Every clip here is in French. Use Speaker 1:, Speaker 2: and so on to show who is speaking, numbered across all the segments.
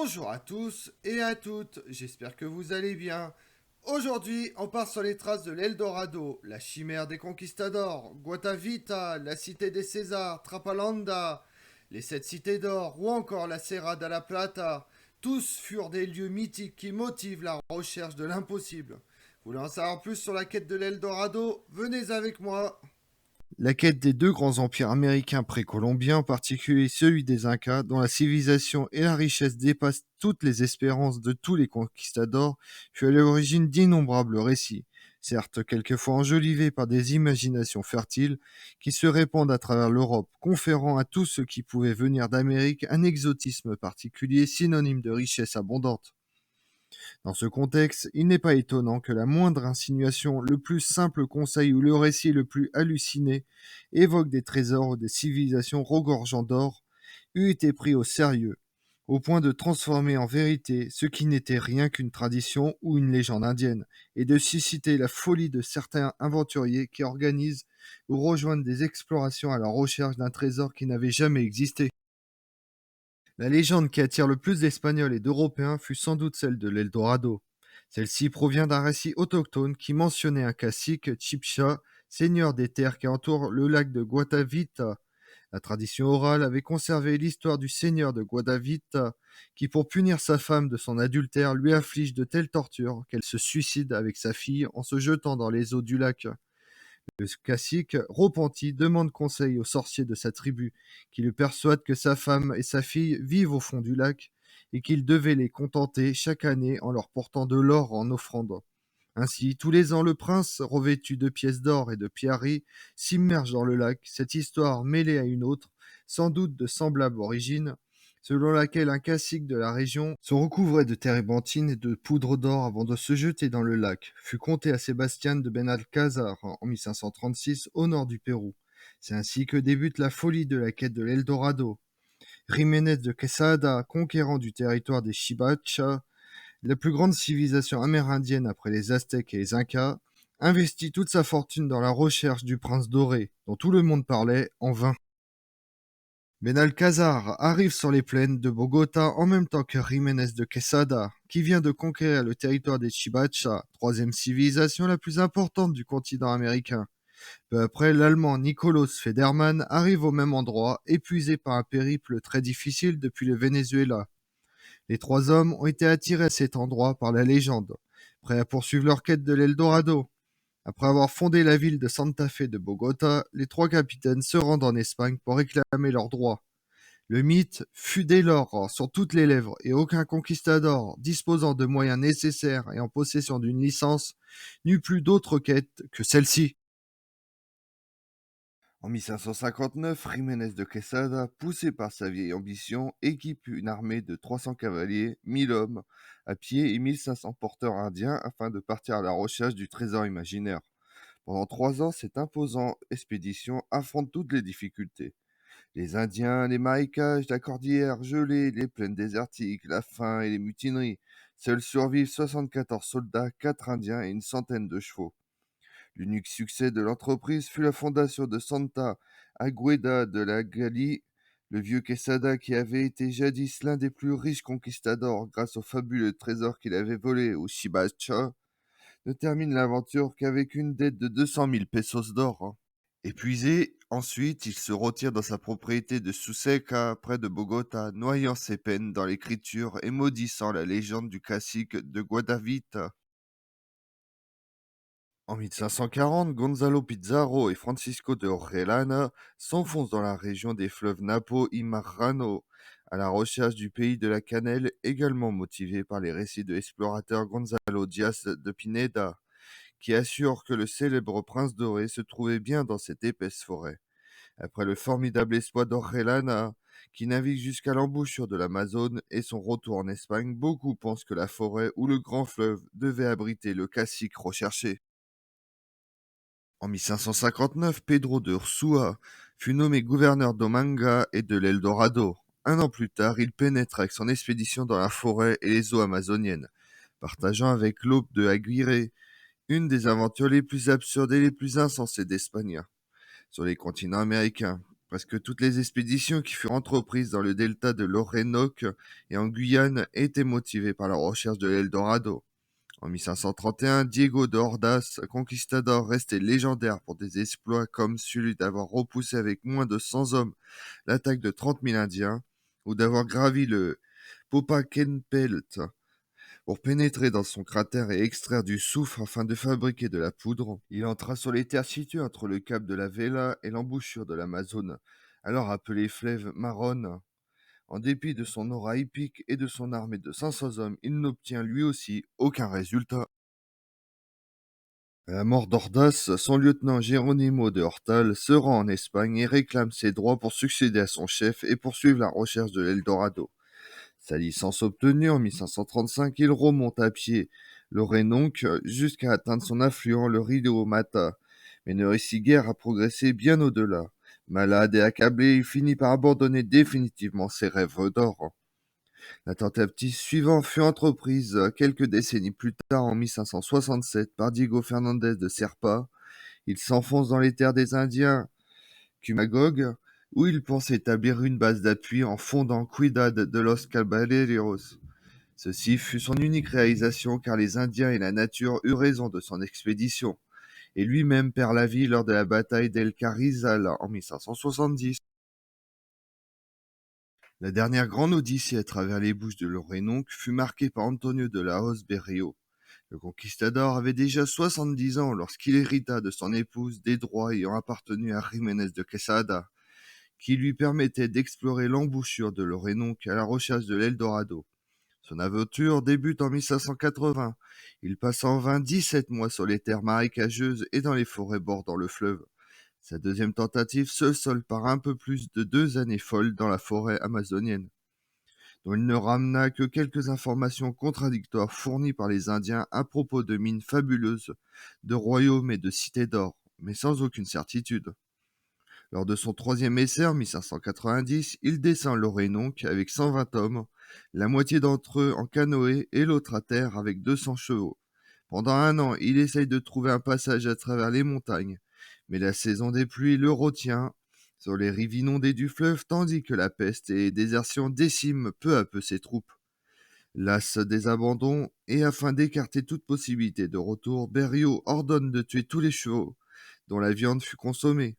Speaker 1: Bonjour à tous et à toutes, j'espère que vous allez bien. Aujourd'hui, on part sur les traces de l'Eldorado, la chimère des conquistadors, Guatavita, la cité des Césars, Trapalanda, les sept cités d'or ou encore la Serra de la Plata. Tous furent des lieux mythiques qui motivent la recherche de l'impossible. Vous voulez en savoir plus sur la quête de l'Eldorado? Venez avec moi. La quête des deux grands empires américains précolombiens, en particulier celui des Incas, dont la civilisation et la richesse dépassent toutes les espérances de tous les conquistadors, fut à l'origine d'innombrables récits, certes quelquefois enjolivés par des imaginations fertiles, qui se répandent à travers l'Europe, conférant à tous ceux qui pouvaient venir d'Amérique un exotisme particulier synonyme de richesse abondante. Dans ce contexte, il n'est pas étonnant que la moindre insinuation, le plus simple conseil ou le récit le plus halluciné évoque des trésors ou des civilisations regorgeant d'or, eût été pris au sérieux, au point de transformer en vérité ce qui n'était rien qu'une tradition ou une légende indienne, et de susciter la folie de certains aventuriers qui organisent ou rejoignent des explorations à la recherche d'un trésor qui n'avait jamais existé. La légende qui attire le plus d'Espagnols et d'Européens fut sans doute celle de l'Eldorado. Celle-ci provient d'un récit autochtone qui mentionnait un cacique, Chipcha, seigneur des terres qui entourent le lac de Guatavita. La tradition orale avait conservé l'histoire du seigneur de Guadavita qui, pour punir sa femme de son adultère, lui afflige de telles tortures qu'elle se suicide avec sa fille en se jetant dans les eaux du lac. Le cacique, repenti, demande conseil au sorcier de sa tribu, qui le persuade que sa femme et sa fille vivent au fond du lac et qu'il devait les contenter chaque année en leur portant de l'or en offrande. Ainsi, tous les ans, le prince, revêtu de pièces d'or et de pierreries, s'immerge dans le lac, cette histoire mêlée à une autre, sans doute de semblable origine, selon laquelle un cacique de la région se recouvrait de térébenthine et de poudre d'or avant de se jeter dans le lac, fut conté à Sébastien de Benalcázar en 1536 au nord du Pérou. C'est ainsi que débute la folie de la quête de l'Eldorado. Jiménez de Quesada, conquérant du territoire des Chibacha, la plus grande civilisation amérindienne après les Aztèques et les Incas, investit toute sa fortune dans la recherche du prince doré, dont tout le monde parlait, en vain. Benalcázar arrive sur les plaines de Bogota en même temps que Jiménez de Quesada, qui vient de conquérir le territoire des Chibacha, troisième civilisation la plus importante du continent américain. Peu après, l'Allemand Nikolaus Federmann arrive au même endroit, épuisé par un périple très difficile depuis le Venezuela. Les trois hommes ont été attirés à cet endroit par la légende, prêts à poursuivre leur quête de l'Eldorado. Après avoir fondé la ville de Santa Fe de Bogota, les trois capitaines se rendent en Espagne pour réclamer leurs droits. Le mythe fut dès lors sur toutes les lèvres et aucun conquistador disposant de moyens nécessaires et en possession d'une licence n'eut plus d'autre quête que celle-ci. En 1559, Jiménez de Quesada, poussé par sa vieille ambition, équipe une armée de 300 cavaliers, 1000 hommes à pied et 1500 porteurs indiens afin de partir à la recherche du trésor imaginaire. Pendant 3 ans, cette imposante expédition affronte toutes les difficultés. Les Indiens, les marécages, la cordillère gelée, les plaines désertiques, la faim et les mutineries. Seuls survivent 74 soldats, 4 Indiens et une centaine de chevaux. L'unique succès de l'entreprise fut la fondation de Santa Agueda de la Gali, le vieux Quesada qui avait été jadis l'un des plus riches conquistadors grâce au fabuleux trésor qu'il avait volé au Chibacha, ne termine l'aventure qu'avec une dette de 200 000 pesos d'or, hein. Épuisé, ensuite, il se retire dans sa propriété de Suseca, près de Bogota, noyant ses peines dans l'écriture et maudissant la légende du cacique de Guadavita. En 1540, Gonzalo Pizarro et Francisco de Orellana s'enfoncent dans la région des fleuves Napo et Marrano, à la recherche du pays de la cannelle, également motivé par les récits de l'explorateur Gonzalo Díaz de Pineda, qui assure que le célèbre prince doré se trouvait bien dans cette épaisse forêt. Après le formidable exploit d'Orellana, qui navigue jusqu'à l'embouchure de l'Amazone et son retour en Espagne, beaucoup pensent que la forêt ou le grand fleuve devait abriter le cacique recherché. En 1559, Pedro de Ursúa fut nommé gouverneur d'Omanga et de l'Eldorado. Un an plus tard, il pénètre avec son expédition dans la forêt et les eaux amazoniennes, partageant avec l'aube de Aguirre une des aventures les plus absurdes et les plus insensées d'Espagne sur les continents américains. Presque toutes les expéditions qui furent entreprises dans le delta de l'Orénoque et en Guyane étaient motivées par la recherche de l'Eldorado. En 1531, Diego de Ordaz, conquistador resté légendaire pour des exploits comme celui d'avoir repoussé avec moins de 100 hommes l'attaque de 30 000 Indiens, ou d'avoir gravi le Popocatépetl pour pénétrer dans son cratère et extraire du soufre afin de fabriquer de la poudre. Il entra sur les terres situées entre le cap de la Vela et l'embouchure de l'Amazone, alors appelée fleuve Marronne. En dépit de son aura épique et de son armée de 500 hommes, il n'obtient lui aussi aucun résultat. À la mort d'Ordaz, son lieutenant Geronimo de Hortal se rend en Espagne et réclame ses droits pour succéder à son chef et poursuivre la recherche de l'Eldorado. Sa licence obtenue en 1535, il remonte à pied l'Orénonque jusqu'à atteindre son affluent le Rio Mata, mais ne réussit guère à progresser bien au-delà. Malade et accablé, il finit par abandonner définitivement ses rêves d'or. La tentative suivante fut entreprise quelques décennies plus tard, en 1567, par Diego Fernandez de Serpa. Il s'enfonce dans les terres des Indiens Kumagog, où il pense établir une base d'appui en fondant Ciudad de los Caballeros. Ceci fut son unique réalisation car les Indiens et la nature eurent raison de son expédition, et lui-même perd la vie lors de la bataille d'El Carrizal en 1570. La dernière grande odyssée à travers les Bouches de l'Orénonque fut marquée par Antonio de la Hoz Berrio. Le conquistador avait déjà 70 ans lorsqu'il hérita de son épouse des droits ayant appartenu à Jiménez de Quesada, qui lui permettaient d'explorer l'embouchure de l'Orénonque à la recherche de l'Eldorado. Son aventure débute en 1580. Il passe en vain 17 mois sur les terres marécageuses et dans les forêts bordant le fleuve. Sa deuxième tentative se solde par un peu plus de 2 années folles dans la forêt amazonienne, dont il ne ramena que quelques informations contradictoires fournies par les Indiens à propos de mines fabuleuses, de royaumes et de cités d'or, mais sans aucune certitude. Lors de son troisième essai en 1590, il descend l'Orénonque avec 120 hommes, la moitié d'entre eux en canoë et l'autre à terre avec 200 chevaux. Pendant un an, il essaye de trouver un passage à travers les montagnes, mais la saison des pluies le retient sur les rives inondées du fleuve, tandis que la peste et désertion déciment peu à peu ses troupes. Las des abandons, et afin d'écarter toute possibilité de retour, Berriot ordonne de tuer tous les chevaux dont la viande fut consommée.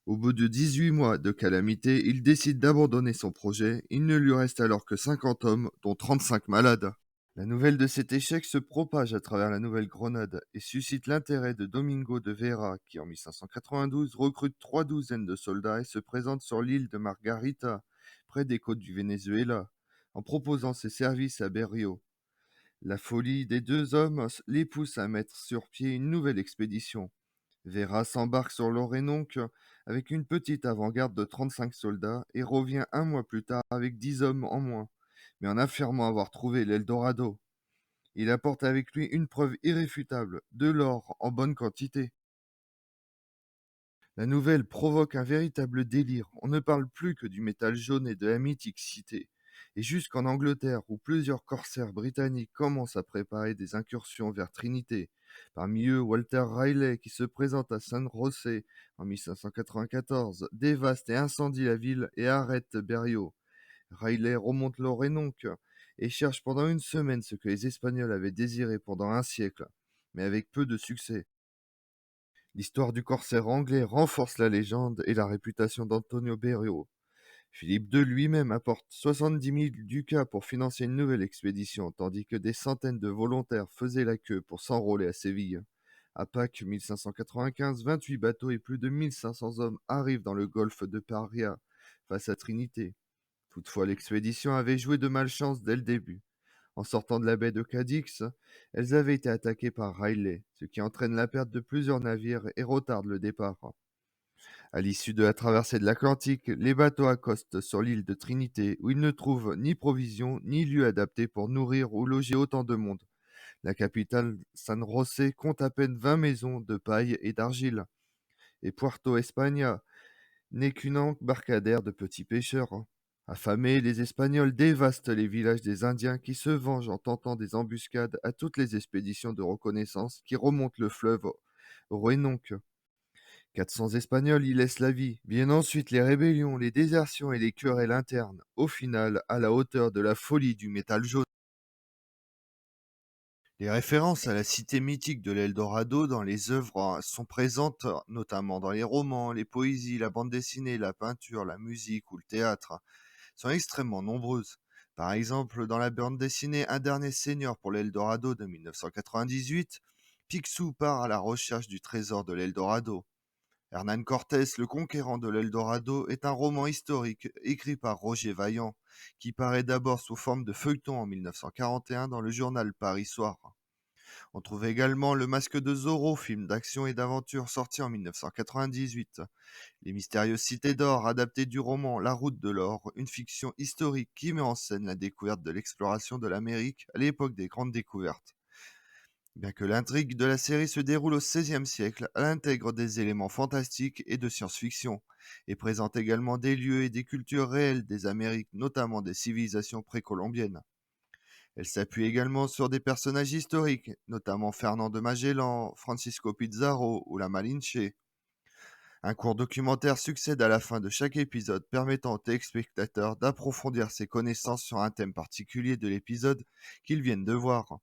Speaker 1: Au bout de 18 mois de calamité, il décide d'abandonner son projet. Il ne lui reste alors que 50 hommes, dont 35 malades. La nouvelle de cet échec se propage à travers la Nouvelle-Grenade et suscite l'intérêt de Domingo de Vera, qui en 1592 recrute 3 douzaines de soldats et se présente sur l'île de Margarita, près des côtes du Venezuela, en proposant ses services à Berrio. La folie des deux hommes les pousse à mettre sur pied une nouvelle expédition. Vera s'embarque sur l'Orénonque avec une petite avant-garde de 35 soldats et revient un mois plus tard avec 10 hommes en moins, mais en affirmant avoir trouvé l'Eldorado. Il apporte avec lui une preuve irréfutable, de l'or en bonne quantité. La nouvelle provoque un véritable délire. On ne parle plus que du métal jaune et de la mythique cité. Et jusqu'en Angleterre, où plusieurs corsaires britanniques commencent à préparer des incursions vers Trinité. Parmi eux, Walter Raleigh, qui se présente à San José en 1594, dévaste et incendie la ville et arrête Berrio. Raleigh remonte l'Orénonque et cherche pendant une semaine ce que les Espagnols avaient désiré pendant un siècle, mais avec peu de succès. L'histoire du corsaire anglais renforce la légende et la réputation d'Antonio Berrio. Philippe II lui-même apporte 70 000 ducats pour financer une nouvelle expédition, tandis que des centaines de volontaires faisaient la queue pour s'enrôler à Séville. À Pâques 1595, 28 bateaux et plus de 1500 hommes arrivent dans le golfe de Paria, face à Trinité. Toutefois, l'expédition avait joué de malchance dès le début. En sortant de la baie de Cadix, elles avaient été attaquées par Raleigh, ce qui entraîne la perte de plusieurs navires et retarde le départ. À l'issue de la traversée de l'Atlantique, les bateaux accostent sur l'île de Trinité, où ils ne trouvent ni provisions ni lieu adapté pour nourrir ou loger autant de monde. La capitale, San José, compte à peine 20 maisons de paille et d'argile, et Puerto España n'est qu'une embarcadère de petits pêcheurs. Affamés, les Espagnols dévastent les villages des Indiens qui se vengent en tentant des embuscades à toutes les expéditions de reconnaissance qui remontent le fleuve Orénonque. 400 Espagnols y laissent la vie. Viennent ensuite les rébellions, les désertions et les querelles internes, au final à la hauteur de la folie du métal jaune. Les références à la cité mythique de l'Eldorado dans les œuvres sont présentes, notamment dans les romans, les poésies, la bande dessinée, la peinture, la musique ou le théâtre, sont extrêmement nombreuses. Par exemple, dans la bande dessinée Un dernier seigneur pour l'Eldorado de 1998, Picsou part à la recherche du trésor de l'Eldorado. Hernán Cortés, le conquérant de l'Eldorado, est un roman historique écrit par Roger Vaillant, qui paraît d'abord sous forme de feuilleton en 1941 dans le journal Paris Soir. On trouve également Le Masque de Zorro, film d'action et d'aventure sorti en 1998. Les mystérieuses cités d'or, adapté du roman La Route de l'Or, une fiction historique qui met en scène la découverte de l'exploration de l'Amérique à l'époque des grandes découvertes. Bien que l'intrigue de la série se déroule au XVIe siècle, elle intègre des éléments fantastiques et de science-fiction, et présente également des lieux et des cultures réelles des Amériques, notamment des civilisations précolombiennes. Elle s'appuie également sur des personnages historiques, notamment Fernand de Magellan, Francisco Pizarro ou la Malinche. Un court documentaire succède à la fin de chaque épisode, permettant aux téléspectateurs d'approfondir ses connaissances sur un thème particulier de l'épisode qu'ils viennent de voir.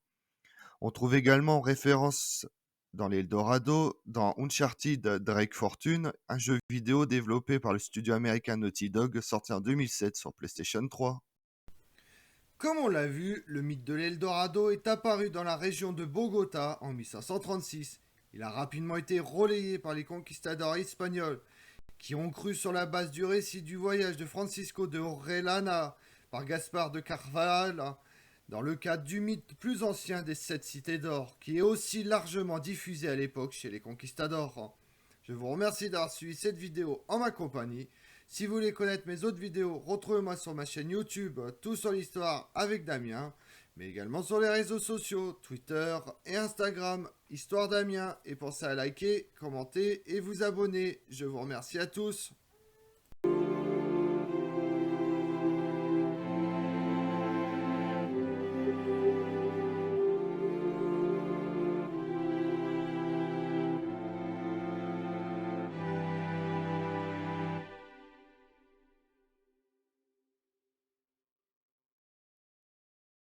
Speaker 1: On trouve également référence dans l'Eldorado dans Uncharted Drake Fortune, un jeu vidéo développé par le studio américain Naughty Dog sorti en 2007 sur PlayStation 3. Comme on l'a vu, le mythe de l'Eldorado est apparu dans la région de Bogota en 1536. Il a rapidement été relayé par les conquistadors espagnols qui ont cru sur la base du récit du voyage de Francisco de Orellana par Gaspard de Carvalho dans le cadre du mythe plus ancien des 7 cités d'or, qui est aussi largement diffusé à l'époque chez les conquistadors. Je vous remercie d'avoir suivi cette vidéo en ma compagnie. Si vous voulez connaître mes autres vidéos, retrouvez-moi sur ma chaîne YouTube, Tout sur l'Histoire avec Damien, mais également sur les réseaux sociaux, Twitter et Instagram, Histoire Damien. Et pensez à liker, commenter et vous abonner. Je vous remercie à tous.